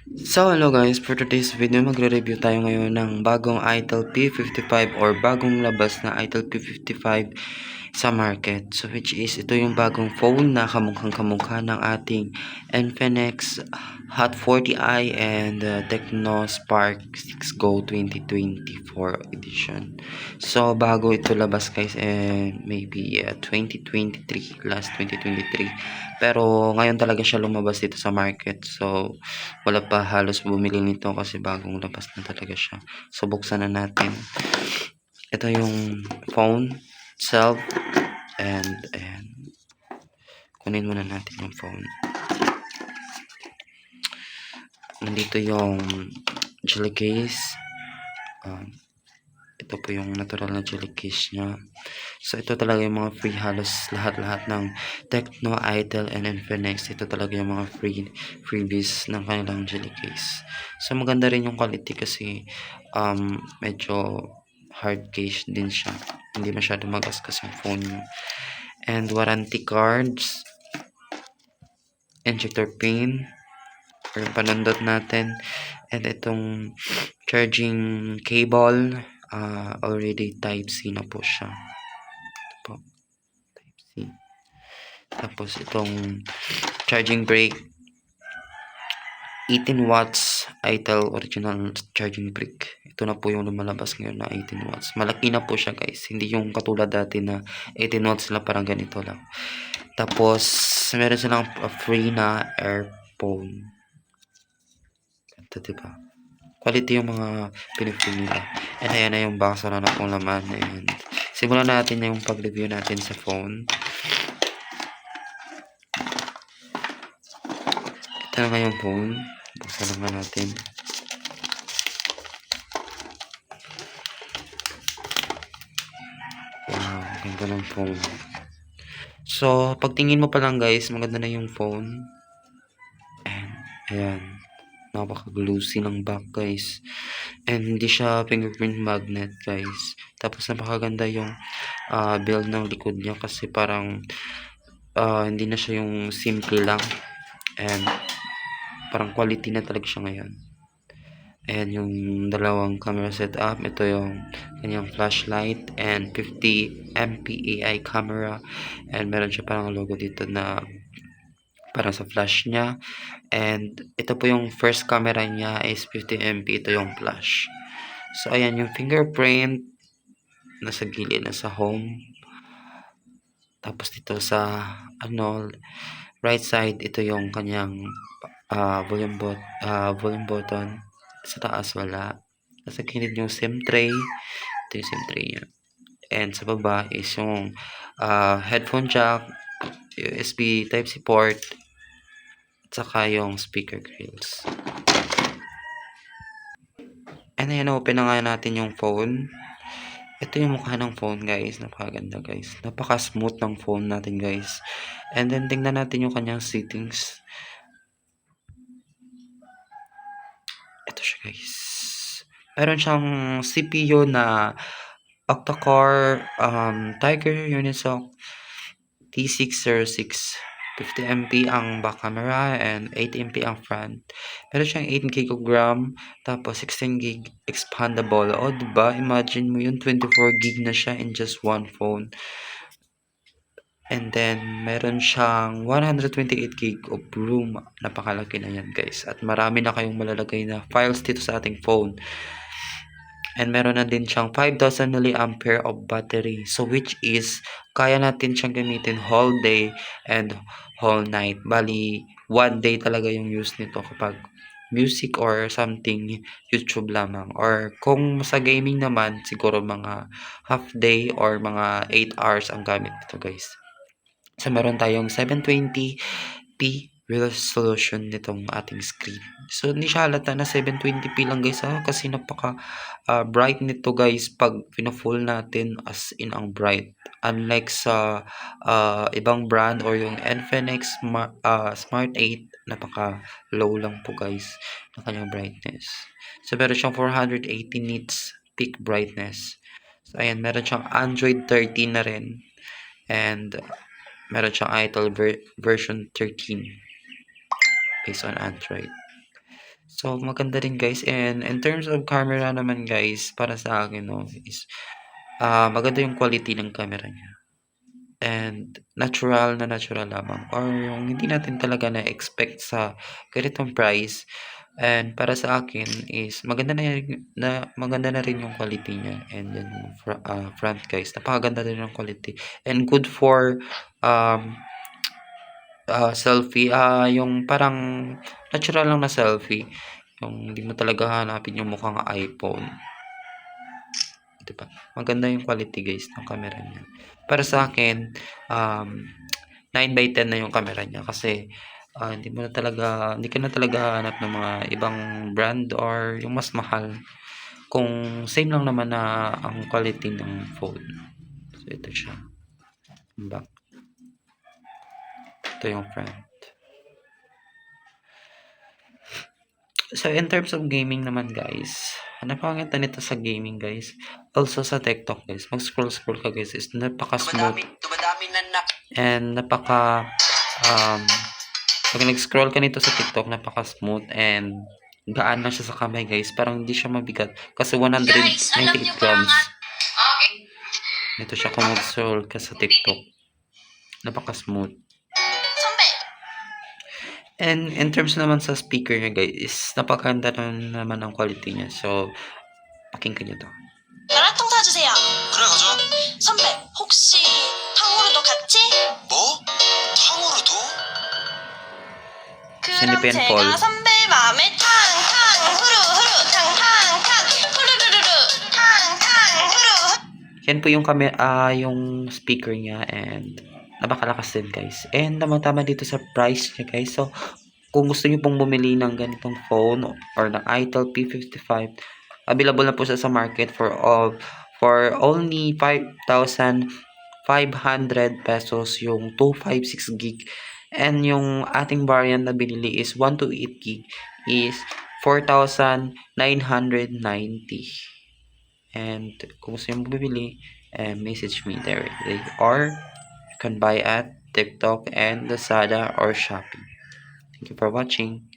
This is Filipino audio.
So hello guys, for today's video magre-review tayo ngayon ng bagong Itel P55 or bagong labas na Itel P55 sa market. So which is ito yung bagong phone na kamukhang-kamukha ng ating Infinix Hot 40i and Tecno Spark 6 Go 2024 edition. So bago ito labas guys, maybe 2023, last 2023. Pero ngayon talaga siya lumabas dito sa market. So wala pa halos bumili nito kasi bagong labas na talaga siya. So buksan na natin. Ito yung phone itself and kunin muna natin yung phone. Nandito yung jelly case. Ito po yung natural na jelly case niya. So ito talaga yung mga free, halos lahat-lahat ng Tecno, Itel, and Infinix. Ito talaga yung mga freebies ng kanilang jelly case. So maganda rin yung quality kasi medyo hard case din siya. Hindi masyado magasgas yung phone nyo. And warranty cards, injector pin, or panundot natin. And itong charging cable, already Type-C na po siya. Ito po, Type-C. Tapos itong charging brick, 18 watts Itel original charging brick. Ito na po yung lumalabas ngayon na 18 watts. Malaki na po siya guys. Hindi yung katulad dati na 18 watts lang, parang ganito lang. Tapos meron silang free na earphone. Ito diba? Quality yung mga pinipili nila. And ayan na yung box, wala na pong laman. And simulan natin yung pag-review natin sa phone. Ito na nga yung phone. Buksan naman natin. Wow, ganda ng phone. So, pagtingin mo pa lang guys, maganda na yung phone. And ayan. Napaka-glossy ng back guys. And hindi siya fingerprint magnet guys. Tapos napakaganda yung build ng likod niya kasi parang hindi na siya yung simple lang. And parang quality na talaga siya ngayon. And yung dalawang camera setup, ito yung kanyang flashlight and 50 MP AI camera. And meron siya parang logo dito na parang sa flash niya. And ito po yung first camera niya is 50 MP, ito yung flash. So ayan yung fingerprint nasa gilid na sa home. Tapos dito sa right side, ito yung kanyang volume button. Sa taas wala. Nasa gilid yung SIM tray. Ito yung SIM tray niya. And sa baba is yung headphone jack, USB Type-C port, at saka yung speaker grills. And ayan, open na nga natin yung phone. Ito yung mukha ng phone guys. Napakaganda guys. Napaka-smooth ng phone natin guys. And then tingnan natin yung kanyang settings. Ito siya guys. Meron siyang CPU na octa-core Tiger Unisoc T606. 50 MP ang back camera and 8 MP ang front. Meron siyang 8 GB of RAM, tapos 16 GB expandable. O, diba? Imagine mo yun, 24 GB na siya in just one phone. And then, meron siyang 128 GB of room. Napakalaki na yan, guys. At marami na kayong malalagay na files dito sa ating phone. And meron na din siyang 5,000 mAh of battery. So, which is, kaya natin siyang gamitin whole day and whole night. Bali, one day talaga yung use nito kapag music or something, YouTube lamang. Or kung sa gaming naman, siguro mga half day or mga 8 hours ang gamit nito guys. So, meron tayong 720p resolution nitong ating screen. So, hindi siya halata na 720p lang guys kasi napaka bright nito guys pag pina-full natin, as in ang bright. Unlike sa ibang brand or yung Infinix Smart 8, napaka low lang po guys ng kanyang brightness. So, meron siyang 480 nits peak brightness. So, ayan, meron siyang Android 13 na rin. And meron siyang Itel version 13 based on Android. So, maganda rin guys. And in terms of camera naman guys, para sa akin no, is maganda yung quality ng camera niya. And natural na natural lamang. Or yung hindi natin talaga na-expect sa ganitong price. And para sa akin is maganda maganda na rin yung quality niya. And then front guys, napakaganda rin ng quality. And good for selfie. Yung parang natural lang na selfie. Yung hindi mo talaga hanapin yung mukhang iPhone. Diba? Maganda yung quality guys ng camera niya. Para sa akin, 9/10 na yung camera niya kasi hindi ka na talaga hanap ng mga ibang brand or yung mas mahal kung same lang naman na ang quality ng phone. So ito siya. Back. Ito yung front. So in terms of gaming naman guys, napakaganda nito sa gaming guys. Also sa TikTok guys, mag-scroll ka guys, is napaka-smooth. And pag nag-scroll ka nito sa TikTok, napaka-smooth and gaan lang siya sa kamay guys. Parang hindi siya mabigat kasi 198 grams. Ito siya kung mag-scroll ka sa TikTok. Napaka-smooth. And in terms naman sa speaker niya guys, is napakaganda naman ang quality niya. So, pakinggan niyo to. 마라탕 사주세요. 그래 가져. 선배 혹시 탕후루도 같이? 뭐? 탕후루도? 그럼 제가 선배 마음에 탕후루 탕탕탕 후루루루루 탕후루. Yan po yung yung speaker niya and napakalakas din guys. And tama dito sa price niya guys. So, kung gusto niyo pong bumili ng ganitong phone or ng Itel P55, available na po siya sa market for only 5,500 pesos yung 256 gig. And yung ating variant na binili is 128 gig is 4,990. And kung gusto nyo bumili, message me directly or you can buy at TikTok and Lazada or Shopee. Thank you for watching.